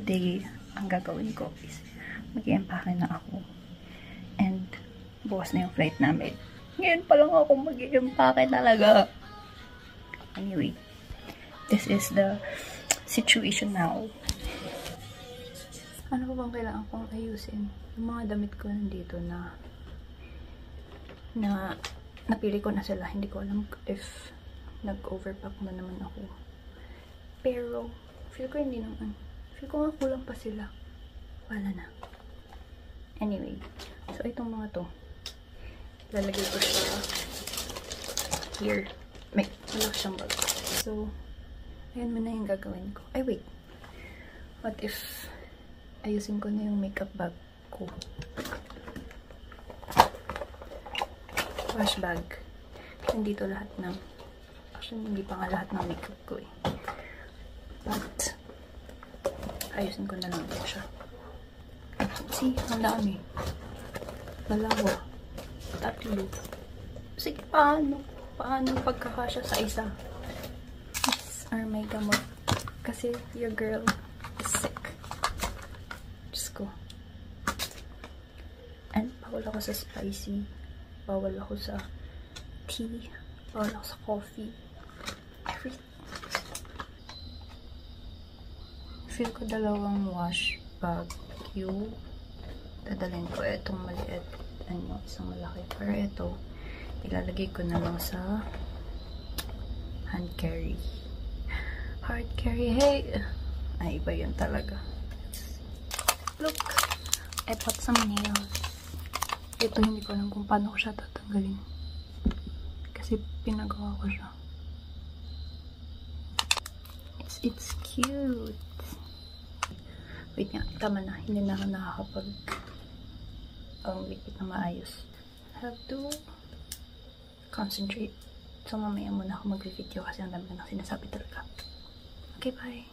today, ang gagawin ko is mag-i-empake na ako. And, bukas na yung flight namin. Ngayon pa lang ako mag-i-empake talaga. Anyway, this is the situation now. Ano ba bang kailangan kong ayusin? Yung mga damit ko nandito na napili ko na sila. Hindi ko alam if nag-overpack na naman ako. Pero, feel ko hindi naman. Feel ko nga kulang pa sila. Wala na. Anyway, so itong mga to, lalagay ko siya here. May wala siyang bag. So, ayan mo na yung gagawin ko. Ay, wait. What if ayusin ko na yung makeup bag ko? Wash bag. Nandito lahat ng, actually, hindi pa nga lahat ng makeup ko eh. But, ayusin ko na lang din siya. See, ang dami. Dalawa. Tatlo. Sige, paano? Paano pagkakasya sa isa? These are my gamot. Kasi your girl is sick. Diyos ko. And bawal ako sa spicy. Bawal ako sa tea. Bawal ako sa coffee. Everything. Feel ko dalawang wash bag yung dadalhin ko. Itong maliit. Ano, isang malaki. Pero ito, ilalagay ko na lang sa hand carry. Hard carry, hey! Ay, iba yun talaga. Look! I bought some nails. Ito, hindi ko alam kung paano ko siya tatanggalin. Kasi pinagawa ko siya. It's cute! Wait nga, tama na. Hindi na ako nakakapag likit na maayos. I have to concentrate. So, mamaya muna ako mag-video kasi ang dami ko nang sinasabi talaga. Okay, bye!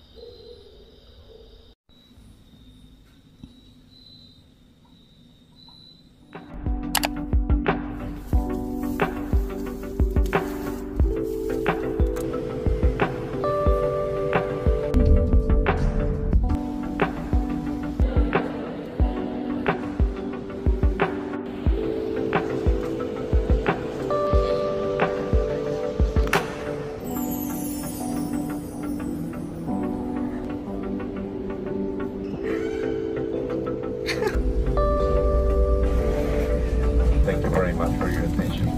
Thank you very much for your attention.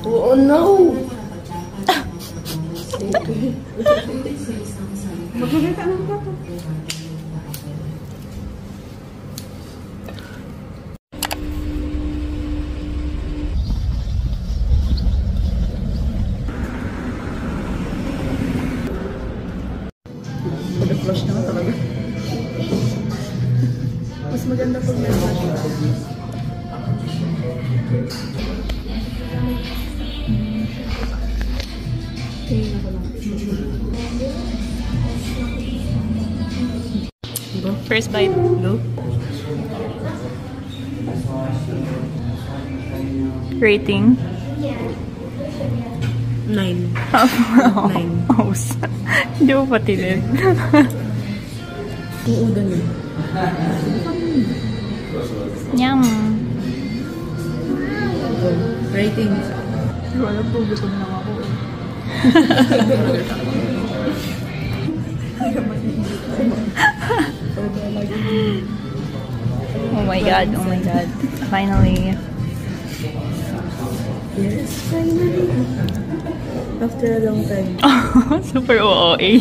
Oh no! Pag-flush naman talaga. Mas maganda pag may flush. First bite. No? Rating. 9. 9. Hindi mo pati din. Oo, ganun. Yum. Rating. Wala po, gutom lang ako. Oh my god, oh my god. Finally. Yes, finally. After a long time. Super OOA.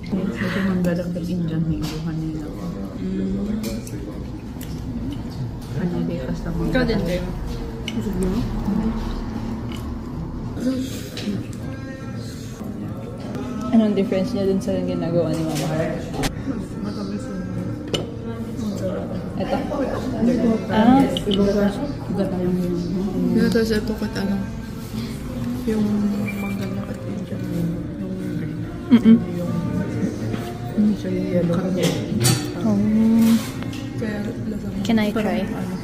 Kasi manggalang pag-Indian mango kanina. Kanina kasama. Ikaw din, Dave. Anong difference niya dun sa ginagawa ni Mama? Matamis yun. Ito. Ah, Iba ka. Iba tayong yun. Tapos ito kat ano. Yung manggalang pag-Indian mango. Yung green. Yung hindi siya yung yellow. oh. Kaya lasa mo. Can I try? Ano.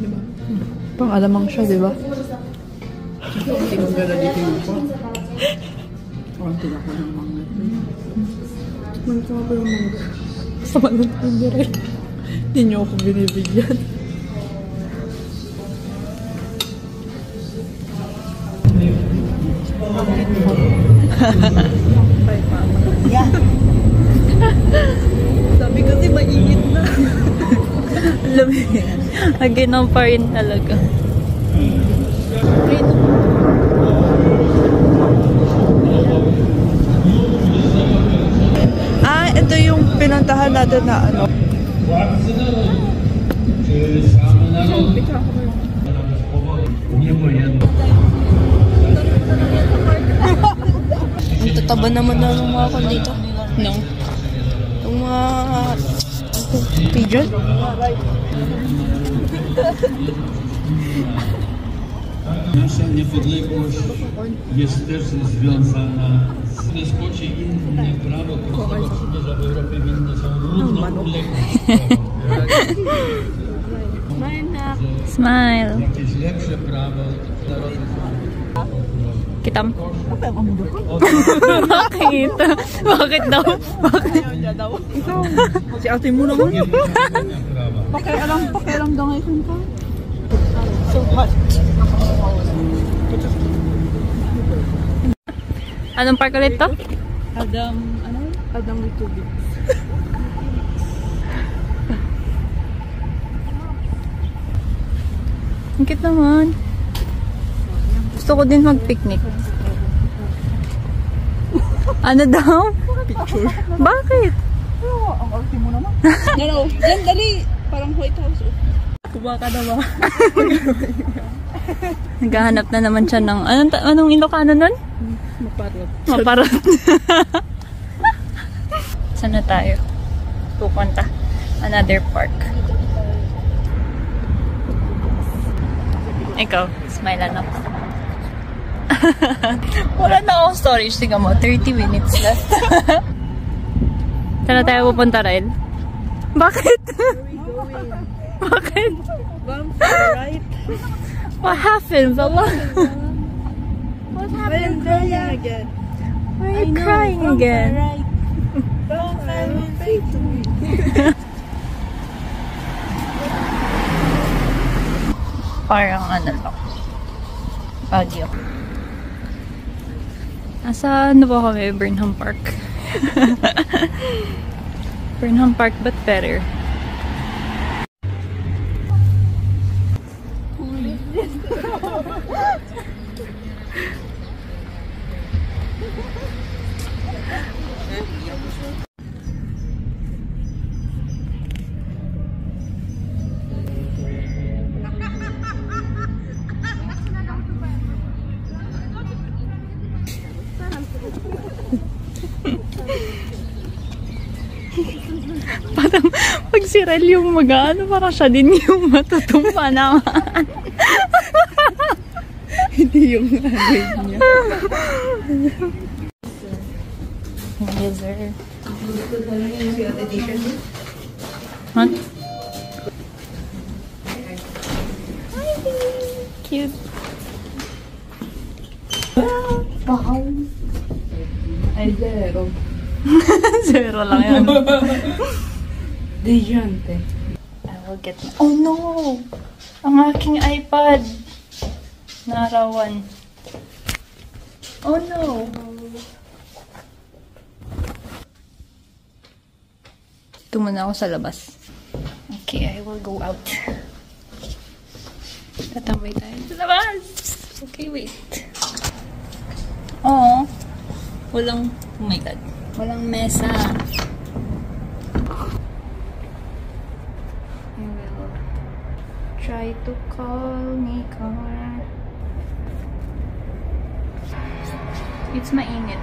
Diba? Pang alamang siya, di ba? Hindi ko gala dito yung pa. Konti ako ng mangga. Magkaka pa yung mangga. Sama nun yung direct. Hindi niyo ako binibigyan. Sabi kasi mainit na. Lamig. Aginaw pa rin talaga. Ah, ito yung pinuntahan natin na ano. Ang tataba naman na ng mga kon dito. No? Yung mga pigeon. Nasza niepodległość jest też związana z bezpocie inne prawo konstytucyjne, że w Europie winne są równoległe. Smile. Jakieś lepsze prawo narodu. Kitam. Bakit? Bakit daw? Bakit? Si ate mo naman. Nie ma prawa. Pakialam daw ngayon ka. Anong park ulit to? Adam with tubig. Ang cute naman. Gusto ko din mag-picnic. Ano daw? Picture. Bakit? Ang arte mo naman. No, yan dali. Parang White House. Kuba ka na ba? Naghahanap na naman siya ng... Anong Ilocano nun? Maparot. Maparot. Saan na tayo? Pupunta. Another park. Ikaw, smile ano? Wala na akong storage. Tingnan mo, 30 minutes left. Saan na tayo pupunta, Ryle? Bakit? Bakit? Right? What happened, Bella? What happened there again? Why are you crying again? Parang ano lang. Baguio. Nasa ano ba kami? Burnham Park. Burnham Park but better. Parang pag si Rel yung mag-ano, parang siya din yung matutumpa naman. Hindi yung nanay niya. Yes, sir. Huh? Cute. Wow. Ay, zero. Zero lang yan. Diante. I will get my... Oh no! Ang aking iPad. Narawan. Oh no! Ito muna ako sa labas. Okay, I will go out. Tatambay tayo sa labas. Okay, wait. Oh, walang, oh my god, walang mesa. I will try to call Nicole. It's mainit.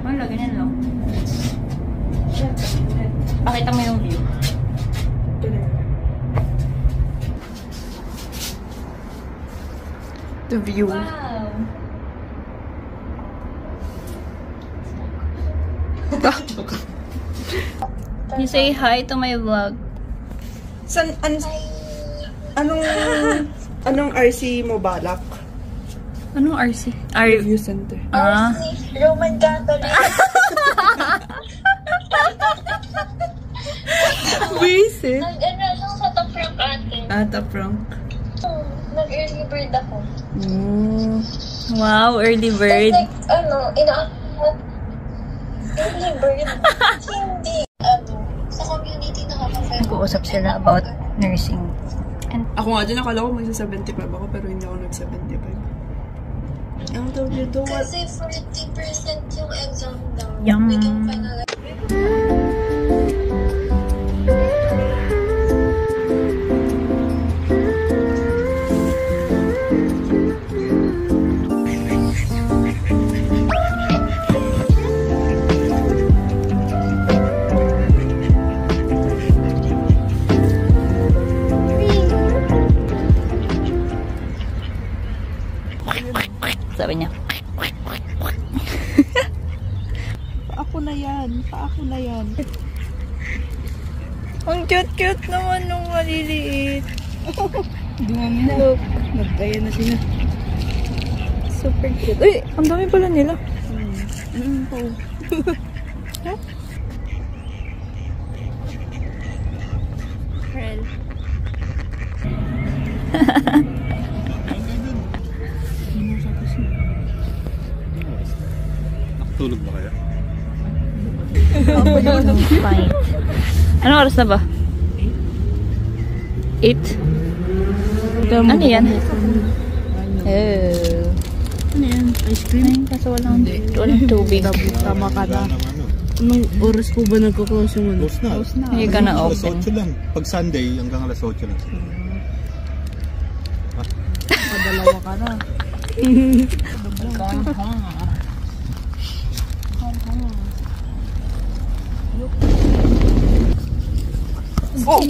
Wala, ganyan lang. Pakita mo yung view. The view. Wow! You say hi to my vlog. Anong RC mo balak? Anong RC? Review center. Ah. Roman Catholic. Visit? Nag-enroll ako sa Top Rank ate. Ata Frank. Nag-early bird ako. Wow, early bird. Like, early bird. Hindi, sa community nakaka-5. Nag-uusap sila about nursing. And Ako nga din, akala ko magsa-75 ako, pero hindi ako nag-75. Ang tawag dito, what? Kasi 40% yung exam daw. Yum. We can finalize. sabi niya. Paako na yan. Paako na yan. Ang cute-cute naman nung maliliit. Dumami na. Look. Nagkaya na sila. Super cute. Uy, ang dami pala nila. Pearl. Nakatulog ba kaya? Fine. Ano oras na ba? 8? Ano yan? Oh. Ano yan? Ice cream? Ay, kaso walang tubig. Tama ka na. Wala naman, Anong oras ko ba nagko-close yung ano? Close na. Hindi ka na Alas open. 8 lang. Pag Sunday, hanggang alas 8 lang. Padalawa ka na. Oh!